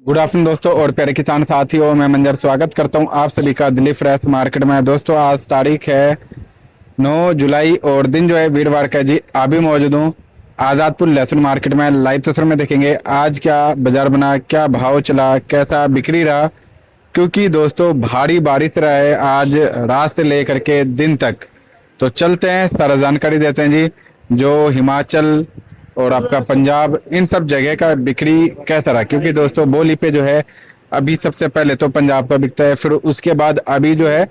Good afternoon दोस्तों और प्यारे किसान साथियों, मैं मंजर स्वागत करता हूं आप सभी का दिल्ली फ्रेश मार्केट में। दोस्तों आज तारीख है 9 जुलाई और दिन जो है वीरवार का जी। अभी मौजूद हूं आज़ादपुर लहसुन मार्केट में। लाइव तस्वीर में देखेंगे आज क्या बाजार बना, क्या भाव चला, कैसा बिक्री रहा, क्योंकि दोस्तों भारी बारिश रहा है आज रात से लेकर के दिन तक। तो चलते हैं सारा जानकारी देते हैं जी, जो हिमाचल और आपका पंजाब इन सब जगह का बिक्री कैसा रहा। क्योंकि दोस्तों बोली पे जो है अभी सबसे पहले तो पंजाब का बिकता है, फिर उसके बाद अभी जो है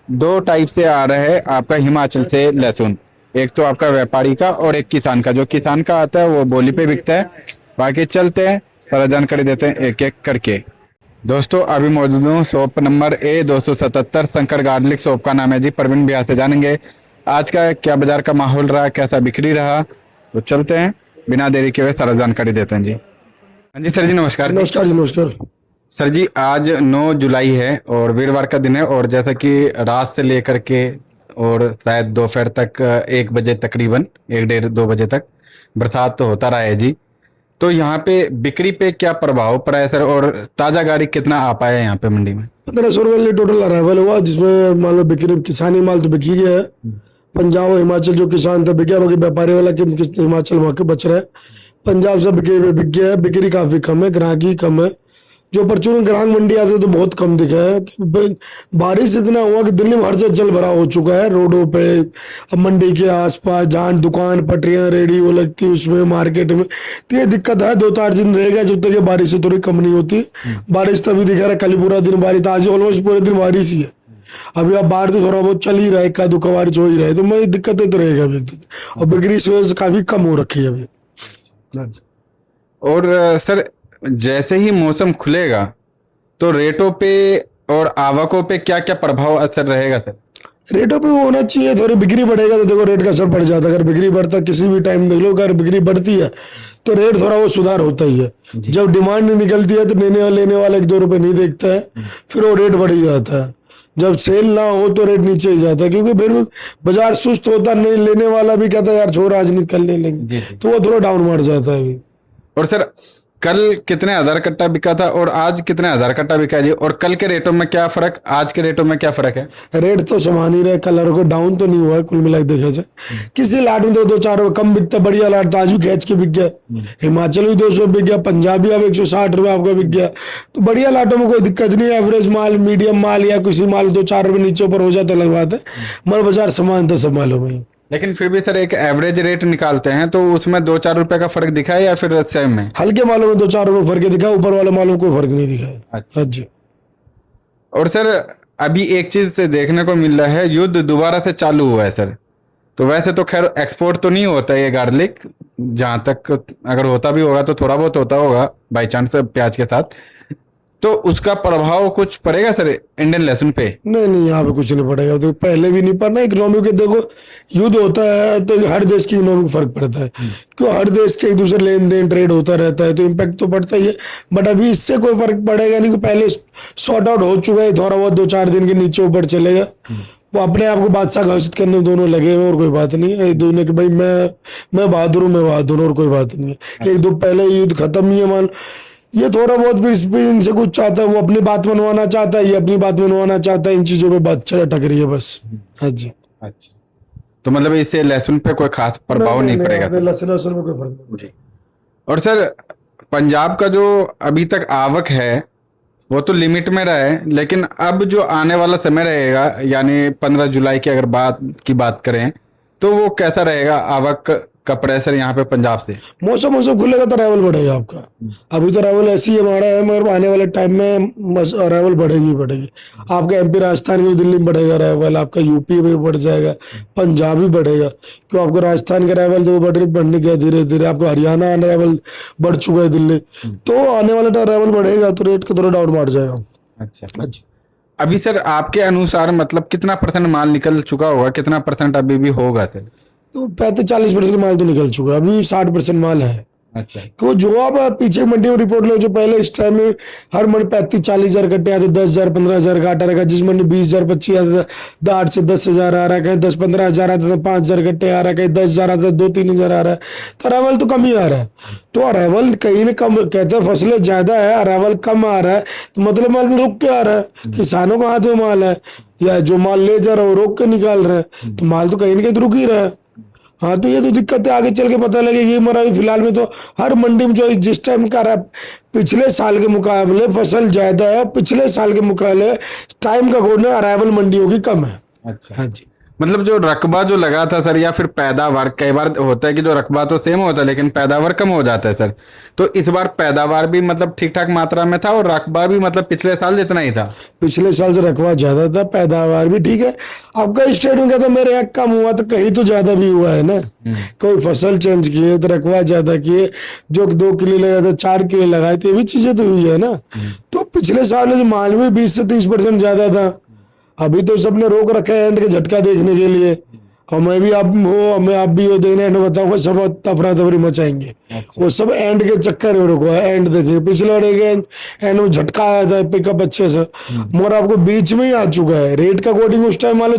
दो टाइप से आ रहा है आपका हिमाचल से लहसुन। एक तो आपका व्यापारी का और एक किसान का। जो किसान का आता है वो बोली पे बिकता है। बाकी चलते हैं सारा जानकारी देते हैं एक एक करके। दोस्तों अभी मौजूद हूँ shop number A277 Shankar garlic shop का नाम है जी। प्रवीण भैया से जानेंगे आज का क्या बाजार का माहौल रहा, कैसा बिक्री रहा। तो चलते हैं बिना देरी के हुए सारा जानकारी देते हैं जी। हाँ जी सर जी, नमस्कार जी। नमस्कार जी, नमस्कार। सर जी आज 9 जुलाई है और वीरवार का दिन है, और जैसा कि रात से लेकर के और शायद दोपहर तक 1 बजे तकरीबन 1 डेढ़ 2 बजे तक बरसात तो होता रहा है जी। तो यहाँ पे बिक्री पे क्या प्रभाव पड़ा है सर, और ताजा गाड़ी कितना आ पाया है यहाँ पे मंडी में? 1500 रुपये टोटल अराइवल हुआ, जिसमें मान लो बिक्री किसानी माल तो बिक ही गया है। पंजाब और हिमाचल जो किसान था बिक गया, बाकी व्यापारी वाला कि हिमाचल वहां के बच रहा है। पंजाब से बिक गया है, बिक्री काफी कम है, ग्राहकी कम है। जो परचून ग्राहक मंडी आते तो बहुत कम दिखा है। बारिश इतना हुआ कि दिल्ली में हर जगह जल भरा हो चुका है रोडों पे। अब मंडी के आसपास जहाँ दुकान पटरियां रेडी वो लगती है उसमें मार्केट में, तो ये दिक्कत है। 2-4 दिन रहेगा जब तक ये बारिश से थोड़ी कम नहीं होती। बारिश तभी दिखा रहा है, कल पूरा दिन बारिश, आज ऑलमोस्ट पूरे दिन बारिश ही है। अभी अब बाहर तो थोड़ा बहुत चल ही रहा है, इक्का दुक्का बारिश हो ही रहा है, तो मैं दिक्कतें तो रहेगा अभी। और बिक्री इस वजह से काफी कम हो रखी है अभी। और सर जैसे ही मौसम खुलेगा तो रेटों पे और आवकों पे क्या क्या प्रभाव असर रहेगा सर? रेटों पे वो होना चाहिए, थोड़ी बिक्री बढ़ेगा तो देखो रेट का असर पड़ जाता है। अगर बिक्री बढ़ता किसी भी टाइम देख लो, अगर बिक्री बढ़ती है तो रेट थोड़ा वो सुधार होता ही है। जब डिमांड निकलती है तो लेने वाला 1-2 रुपए नहीं देखता है, फिर वो रेट बढ़ ही जाता है। जब सेल ना हो तो रेट नीचे ही जाता है, क्योंकि फिर बाजार सुस्त होता, नहीं लेने वाला भी कहता है यार छोड़ आज निकल ले लेंगे, तो वो थोड़ा डाउन मार जाता है अभी। और सर कल कितने हजार कट्टा बिका था और आज कितने हजार कट्टा बिका जी, और कल के रेटों में क्या फर्क, आज के रेटों में क्या फर्क है? रेट तो समान ही रहे, कलर को डाउन तो नहीं हुआ है कुल मिला के देखा जाए। किसी लाट में तो 2-4 रुपए कम बिकता, बढ़िया लाट तो आज भी खींच के बिक गया। हिमाचल भी 200 बिक गया, पंजाब भी अब 160 रुपए आपका बिक गया। तो बढ़िया लाटों में कोई दिक्कत नहीं है। एवरेज माल, मीडियम माल या किसी माल 2-4 रुपए नीचे ऊपर हो जाता अलग बात है, मगर बाजार समान था सब मालों में। लेकिन फिर भी सर एक एवरेज रेट निकालते हैं तो उसमें 2-4 रुपए का फर्क दिखा है या फिर सेम है? हल्के मालों में 2-4 रुपए फर्क दिखा, ऊपर वाले मालों में कोई फर्क नहीं दिखा है। अच्छा जी। और सर अभी एक चीज से देखने को मिल रहा है, युद्ध दोबारा से चालू हुआ है सर। तो वैसे तो खैर एक्सपोर्ट तो नहीं होता है ये गार्लिक, जहां तक अगर होता भी होगा तो थोड़ा बहुत होता होगा बाई चांस प्याज के साथ। तो उसका प्रभाव कुछ पड़ेगा सर इंडियन लहसुन पे? नहीं, यहाँ पे कुछ नहीं पड़ेगा। तो पहले भी नहीं पड़ना। इकोनॉमी के देखो, युद्ध होता है तो हर देश की इकोनॉमी फर्क पड़ता है, क्यों हर देश के एक दूसरे लेन देन ट्रेड होता रहता है, तो इम्पैक्ट तो पड़ता ही है। बट अभी इससे कोई फर्क पड़ेगा नहीं, कि पहले सॉर्ट आउट हो चुका है। थोड़ा बहुत 2-4 दिन के नीचे ऊपर चलेगा, वो अपने आप को बादशाह घोषित करने दोनों लगे हुए, और कोई बात नहीं है। दोनों के भाई मैं बहादुर हूँ, मैं बहादुर हूँ, और कोई बात नहीं है। 1-2 पहले युद्ध खत्म ही है मान, ये थोड़ा बहुत फिर इनसे कुछ चाहता है, वो अपनी बात मनवाना चाहता है, ये अपनी बात मनवाना चाहता है। इन चीजों पे बात अटक रही है बस। हाँ जी। अच्छा, तो मतलब इससे लहसुन पे कोई खास प्रभाव नहीं पड़ेगा? लहसुन में कोई फर्क नहीं जी। और सर पंजाब का जो अभी तक आवक है वो तो लिमिट में रहा है, लेकिन अब जो आने वाला समय रहेगा यानी 15 जुलाई की अगर बात करें तो वो कैसा रहेगा आवक का प्रेशर यहाँ पे पंजाब से? मौसम खुलेगा तो अराइवल बढ़ेगा आपका। अभी तो अराइवल ऐसी ही हमारा है, मगर आने वाले टाइम में अराइवल बढ़ेगी। आपका MP राजस्थान में, दिल्ली में बढ़ेगा अराइवल, आपका यूपी में बढ़ जाएगा, पंजाब भी बढ़ेगा। क्यों आपको राजस्थान का अराइवल तो बढ़ने गया धीरे धीरे, आपको हरियाणा अराइवल बढ़ चुका है, दिल्ली। तो आने वाला अराइवल बढ़ेगा तो रेट का थोड़ा डाउन मार जाएगा। अच्छा, अभी सर आपके अनुसार मतलब कितना % माल निकल चुका होगा, कितना % अभी भी होगा सर? तो 35-40% माल तो निकल चुका है, अभी 60% माल है। अच्छा। तो जो आप पीछे मंडी में रिपोर्ट लो, जो पहले इस टाइम में हर मंडी 35-40 हजार कट्टे आते, 10,000 15,000 का आटा रखा, जिस मंडी 20,000 25,000 आता था, 8 से 10,000 आ रहा है, कहीं 10-15 हजार आता था, 5,000 कट्टे आ रहा है, कहीं 10,000 आता था, 2-3 हजार आ रहा है। तो अरावल तो कम ही आ रहा है। तो अरावल कहीं ना कम कहते हैं फसलें ज्यादा है, अरावल कम आ रहा है, तो मतलब माल रुक के आ रहा है। किसानों का हाथ में माल है, या जो माल ले जा रहा है वो रोक के निकाल रहा है, तो माल तो कहीं ना कहीं तो रुक ही रहा है। हाँ, तो ये तो दिक्कत है, आगे चल के पता लगे। ये मरा फिलहाल में तो हर मंडी में जो जिस टाइम का रहा है, पिछले साल के मुकाबले फसल ज्यादा है, पिछले साल के मुकाबले टाइम का घोड़ने अराइवल मंडियों की कम है। अच्छा। हाँ जी। मतलब जो रकबा जो लगा था सर, या फिर पैदावार, कई बार होता है कि जो रकबा तो सेम होता है लेकिन पैदावार कम हो जाता है सर, तो इस बार पैदावार भी मतलब ठीक ठाक मात्रा में था और रकबा भी मतलब पिछले साल जितना ही था। पिछले साल से रकबा ज्यादा था, पैदावार भी ठीक है। आपका स्टेट में क्या था, मेरे यहाँ कम हुआ तो कहीं तो ज्यादा भी हुआ है ना। कोई फसल चेंज किए तो रकबा ज्यादा किए, जो 2 किलो लगाया था 4 किलो लगाए थे, ये भी चीजें तो हुई है ना। तो पिछले साल में माल में 20 से 30% ज्यादा था। अभी तो सबने रोक रखा है एंड के झटका देखने के लिए, और मैं भी आप हो, मैं आप भी हो, देखने एंड बताऊंगा, सब तफरा तफरी मचाएंगे। वो सब एंड के चक्कर में रुको है। एंड देखिए पिछले वाले के एंड में झटका आया था पिकअप अच्छे से, मगर आपको बीच में ही आ चुका है। रेट का कोडिंग उस टाइम मान लो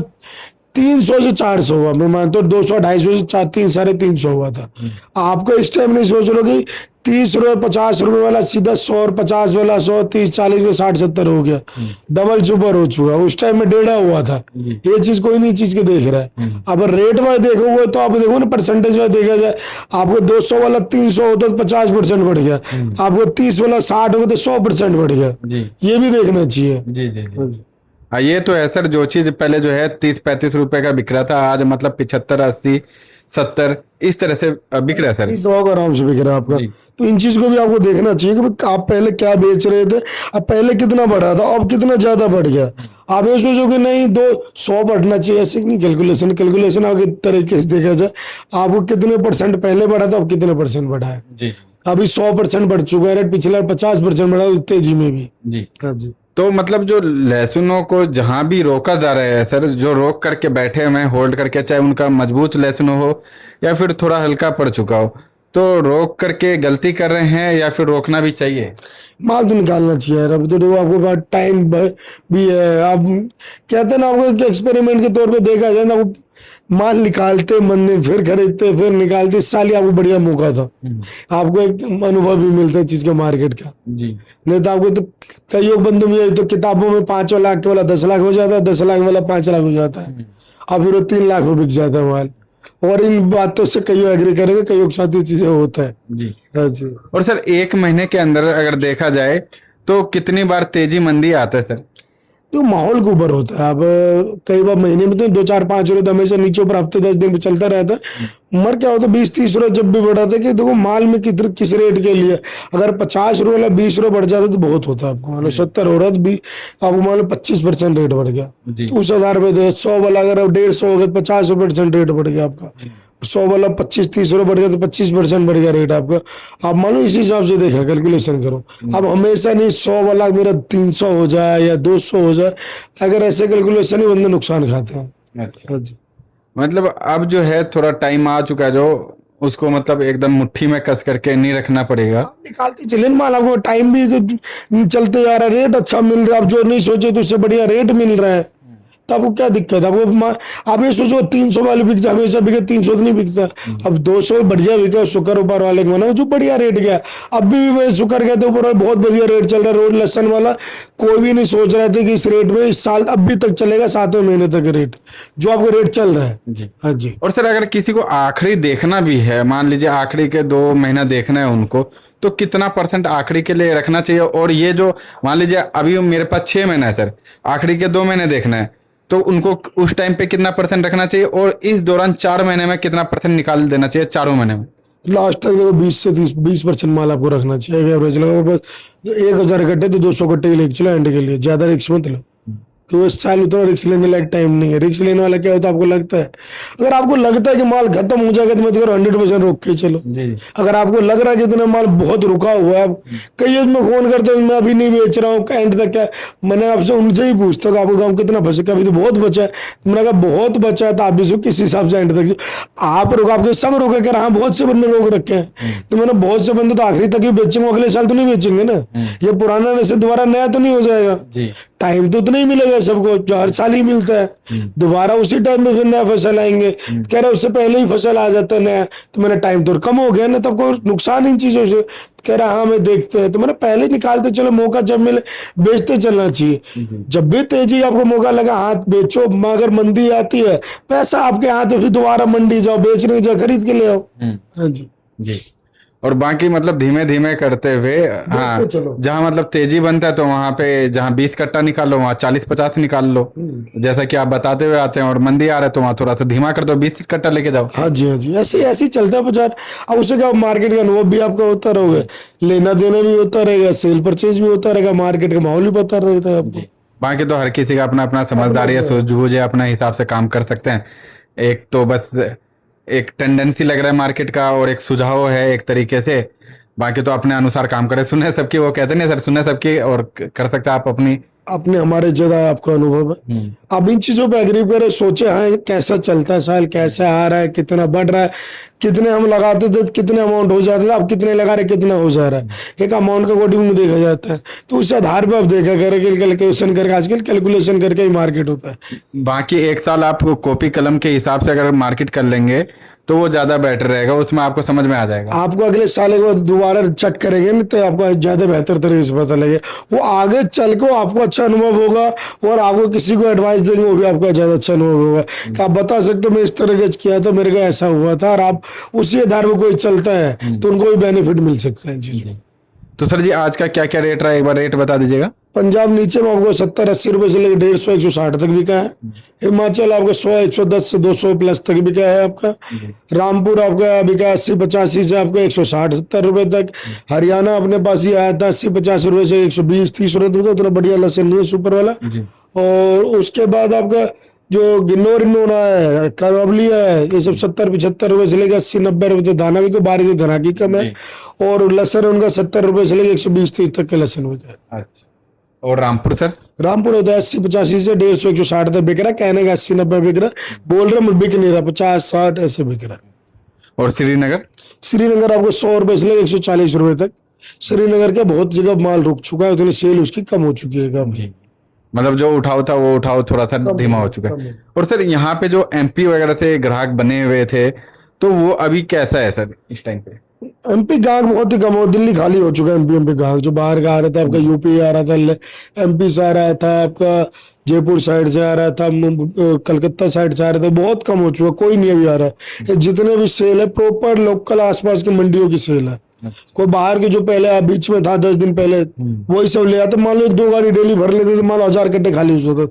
300 से 400 हुआ, मैं मानता हूँ 200-250 से 300-350 हुआ था। आपको इस टाइम नहीं सोच लो कि 30 रुपए 50 रुपए वाला सीधा 100 और 50 वाला 100 30 40 में 60-70 हो गया, डबल सुपर हो चुका। उस टाइम में 1.5 हुआ था। ये चीज कोई नहीं चीज के देख रहा है। अब रेट वाइज देखोगे तो आप देखो ना, परसेंटेज वाइज देखा जाए, आपको 200 वाला 300 होता तो 50% बढ़ गया, आपको 30 वाला 60 होगा तो 100% बढ़ गया। ये भी देखना चाहिए। जी जी जी। हाँ, ये तो है सर, जो चीज पहले जो है 30-35 रुपए का बिक रहा था, आज मतलब 75-80-70 इस तरह से बिक रहा है सर। 100 का आराम से बिक रहा है आपका। तो इन चीज को भी आपको देखना चाहिए कि भाई आप पहले क्या बेच रहे थे, अब पहले कितना बढ़ा था, अब कितना ज्यादा बढ़ गया। आप ये सोचो कि नहीं 200 बढ़ना चाहिए, ऐसे नहीं। कैलकुलेशन आगे तरीके से देखा जाए, आपको कितने % पहले बढ़ा था, अब कितने % बढ़ा है। जी। अभी 100% बढ़ चुका है, पिछला 50% बढ़ा तेजी में भी। जी। हाँ जी। तो मतलब जो लहसुनों को जहां भी रोका जा रहा है सर, जो रोक करके बैठे हुए हैं होल्ड करके, चाहे उनका मजबूत लहसुन हो या फिर थोड़ा हल्का पड़ चुका हो, तो रोक करके गलती कर रहे हैं या फिर रोकना भी चाहिए? माल तो निकालना चाहिए यार। अभी तो देखो आपको पास टाइम भी है। आप कहते हैं ना, आपको एक्सपेरिमेंट के तौर पे देखा जाए ना, वो माल निकालते मंदे, फिर खरीदते, फिर निकालते। इस साल ही आपको बढ़िया मौका था, आपको एक अनुभव भी मिलता है चीज का, मार्केट का। जी। नहीं तो आपको तो कई बंदों में तो किताबों में 5 लाख वाला 10 लाख हो जाता है, 10 लाख वाला 5 लाख हो जाता है, और फिर वो 3 लाख में बिक जाता है माल। और इन बातों से कई एग्री करेंगे, कई के साथ ये चीजें होता है। जी। हाँ जी। और सर 1 महीने के अंदर अगर देखा जाए तो कितनी बार तेजी मंदी आता है सर? तो माहौल के ऊपर होता है। अब कई बार महीने में तो 2-4-5 रुपए तो हमेशा नीचे ऊपर हफ्ते 10 दिन पे चलता रहता है। मर क्या होता है 20-30 रुपए जब भी बढ़ाता है कि देखो माल में किस रेट के लिए, अगर 50 रुपए वाला 20 रुपए बढ़ जाता है तो बहुत होता है। आपको मान लो 70 हो रहा है तो आपको मान लो 25% रेट बढ़ गया, तो उस आधार पे 100 वाला अगर 150 हो गया 50% रेट बढ़ गया आपका। 100 वाला 25-30 रुपए बढ़ गया तो 25% बढ़ गया रेट आपका। आप मान लो इसी हिसाब से देखा, कैलकुलेशन करो। अब हमेशा नहीं 100 वाला मेरा 300 हो जाए या 200 हो जाए, अगर ऐसे कैलकुलेशन ही बंदे नुकसान खाते हैं। अच्छा। मतलब अब जो है थोड़ा टाइम आ चुका है, जो उसको मतलब एकदम मुट्ठी में कस करके नहीं रखना पड़ेगा। निकालते चले माल, आपको टाइम भी चलते जा रहा है, रेट अच्छा मिल रहा है। आप जो नहीं सोचे तो उससे बढ़िया रेट मिल रहा है, तो आपको क्या दिक्कत है। आपको आप ये सोचो 300 वाले बिकता, हमेशा बिके 300 तो नहीं बिकता। अब 200 बढ़िया बिका, शुक्र ऊपर वाले को मना जो बढ़िया रेट गया। अब भी शुक्र गया तो ऊपर बहुत बढ़िया रेट चल रहा है। रोड लहसन वाला कोई भी नहीं सोच रहे थे कि इस रेट में इस साल अब भी तक चलेगा, 7वें महीने तक रेट जो आपको रेट चल रहा है। जी। हाँ जी। और सर अगर किसी को आखिरी देखना भी है, मान लीजिए आखिरी के 2 महीना देखना है उनको, तो कितना % आखिरी के लिए रखना चाहिए? और ये जो मान लीजिए अभी मेरे पास 6 महीना है सर, आखिरी के 2 महीने देखना है, तो उनको उस टाइम पे कितना % रखना चाहिए? और इस दौरान 4 महीने में कितना % निकाल देना चाहिए चारों महीने में? लास्ट तक देखो 20 से 20% माल आपको रखना चाहिए एवरेज लगा। बस 1000 कट्टे तो 200 कट्टे लेके चलो एंड के लिए, ज्यादा रिक्स मत लो। कि वो इस साल उतना रिस्क लेने लायक टाइम नहीं है। रिस्क लेने वाला क्या होता है, आपको लगता है, अगर आपको लगता है कि माल खत्म हो जाएगा तो मैं तो 100% रोक के चलो। अगर आपको लग रहा है कि इतना माल बहुत रुका हुआ है, कई में फोन करते हैं मैं अभी नहीं बेच रहा हूँ, एंड तक क्या, मैंने आपसे उनसे ही पूछता हूँ आपको गाँव कितना बचा, अभी तो बहुत बचा है। मैंने कहा बहुत बचा है तो आप भी किस हिसाब से एंड तक आप रोक, आपके सब रोके कर, हाँ बहुत से बंदे रोक रखे हैं, तो मैंने बहुत से बंदे तो आखिरी तक ही बेचेंगे, अगले साल तो नहीं बेचेंगे ना, ये पुराना से दोबारा नया तो नहीं हो जाएगा। टाइम तो उतना ही मिलेगा सबको जो हर साल ही मिलता है, दोबारा उसी टाइम में फिर नया फसल आएंगे, कह रहे उससे पहले ही फसल आ जाता है नया, तो मैंने टाइम तो कम हो गया ना, तब को नुकसान इन चीजों से, कह रहा हाँ मैं देखते हैं, तो मैंने पहले निकालते चलो, मौका जब मिले बेचते चलना चाहिए। जब भी तेजी आपको मौका लगा हाथ बेचो, मगर मंदी आती है पैसा आपके हाथ में, फिर दोबारा मंडी जाओ, बेचने जाओ, खरीद के ले आओ। हाँ जी। और बाकी मतलब धीमे धीमे करते हुए, हाँ, जहाँ मतलब तेजी बनता है तो वहां पे जहाँ 20 कट्टा निकाल लो वहाँ 40-50 निकाल लो, जैसा कि आप बताते हुए आते हैं, और मंदी आ रहा है तो वहाँ थोड़ा सा धीमा कर दो, 20 कट्टा लेके जाओ। हाँ जी, ऐसे ऐसे ही चलता है बाजार। अब उससे क्या, मार्केट का अनुभव भी आपका होता रहेगा, लेना देना भी होता रहेगा, सेल परचेज भी होता रहेगा, मार्केट का माहौल भी पता रहता है आपको। बाकी तो हर किसी का अपना अपना समझदारी है, सूझबूझ है, अपने हिसाब से काम कर सकते हैं। एक तो बस एक टेंडेंसी लग रहा है मार्केट का, और एक सुझाव है एक तरीके से, बाकी तो अपने अनुसार काम करें। सुने सबकी, वो कहते नहीं सर, सुने सबकी और कर सकते आप अपनी हमारे ज्यादा आपका अनुभव है, आप इन चीजों पे एग्री करें, सोचे हाँ कैसा चलता है साल, कैसा आ रहा है, कितना बढ़ रहा है, कितने हम लगाते थे कितने अमाउंट हो जाते थे, अब कितने लगा रहे कितना हो जा रहा है, एक अमाउंट का अकॉर्डिंग में देखा जाता है, तो उस आधार पे आप देखा करें, कैलकुलेशन करके, आजकल कैलकुलेशन करके ही मार्केट होता है। बाकी एक साल आप कॉपी कलम के हिसाब से अगर मार्केट कर लेंगे तो वो ज्यादा बेटर रहेगा, उसमें आपको समझ में आ जाएगा। आपको अगले साल के बाद दोबारा चेक करेंगे ना, तो आपको ज्यादा बेहतर तरीके से पता लगेगा, वो आगे चल के आपको अच्छा अनुभव होगा, और आपको किसी को एडवाइस देंगे वो भी आपका ज्यादा अच्छा अनुभव होगा, कि आप बता सकते हो मैं इस तरह किया था, मेरे को ऐसा हुआ था, और आप उसी आधार पर कोई चलता है तो उनको भी बेनिफिट मिल सकता है चीज में। तो सर जी आज का क्या क्या रेट रहा है, एक बार रेट बता दीजिएगा। पंजाब नीचे में आपको 70-80 रुपए से लेकर 150-160 तक बिका है। हिमाचल आपका 100-110 से 200 प्लस तक बिका है आपका। रामपुर आपका बिका 80-85 से आपका 160-70 रुपए तक। हरियाणा अपने पास ही आया था 80-50 रुपए से 120-30 रुपए तक, उतना बढ़िया लहसुन नहीं है सुपर वाला। और उसके बाद आपका जो गिन्नौर है, करवली है, ये सब 70-75 रुपए से लेकर 80-90 रुपए तक दाना भी, को बारिश घना की कम है। और लहसुन उनका 70 रुपए से लेकर 120-30 तक का लहसुन होता है। अच्छा, और रामपुर सर? रामपुर होता है 80-85 से 150-160 तक बिक रहा है, कहने का 80-90 बिक रहा है, बोल रहे बिक नहीं रहा, 50-60 ऐसे बिक रहा है। और श्रीनगर? श्रीनगर आपको 100 रुपए से लेकर 140 रुपए तक। श्रीनगर का बहुत जगह माल रुक चुका है, उतनी सेल उसकी कम हो चुकी है। मतलब जो उठाओ था वो उठाओ थोड़ा सा धीमा हो चुका है। और सर यहाँ पे जो एमपी वगैरह से ग्राहक बने हुए थे, तो वो अभी कैसा है सर इस टाइम पे? एमपी ग्राहक बहुत ही कम हो, दिल्ली खाली हो चुका है। एमपी ग्राहक जो बाहर का आ रहा था, आपका यूपी आ रहा था, एमपी से आ रहा था, आपका जयपुर साइड से आ रहा था, कलकत्ता साइड से आ रहा था, बहुत कम हो चुका, कोई नहीं अभी आ रहा है। जितने भी सेल है प्रॉपर लोकल आसपास की मंडियों की सेल है। कोई बाहर के जो पहले बीच में था 10 दिन पहले, वही सब ले आता, मान लो 2 गाड़ी डेली भर लेते थे, मान लो 1000 कट्टे खाली हो जाते,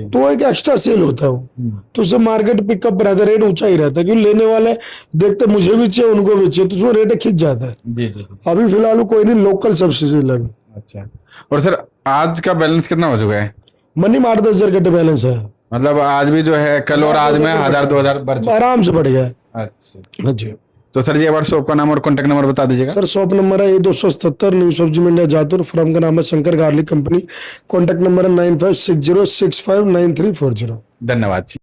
तो एक एक्स्ट्रा सेल होता है वो, तो उससे मार्केट पिकअप रहता है, रेट ऊंचा ही रहता है, क्योंकि लेने वाले देखते मुझे भी चाहिए उनको भी चाहिए, तो उसमें रेट खिंच जाता है। अभी फिलहाल कोई नहीं, लोकल सबसे सेल है। अच्छा, और सर आज का बैलेंस कितना हो चुका है? मनी 8-10 हजार कट्टे बैलेंस है, मतलब आज भी जो है कल और आज में 1000-2000 आराम से बढ़ गया। अच्छा जी। तो सर जी एक बार शॉप का नाम और कॉन्टेक्ट नंबर बता दीजिएगा। सर शॉप नंबर है 277 न्यू सब्जी मंडी जातुर, फर्म का नाम है Shankar garlic company, contact number है 9560659340। धन्यवाद जी।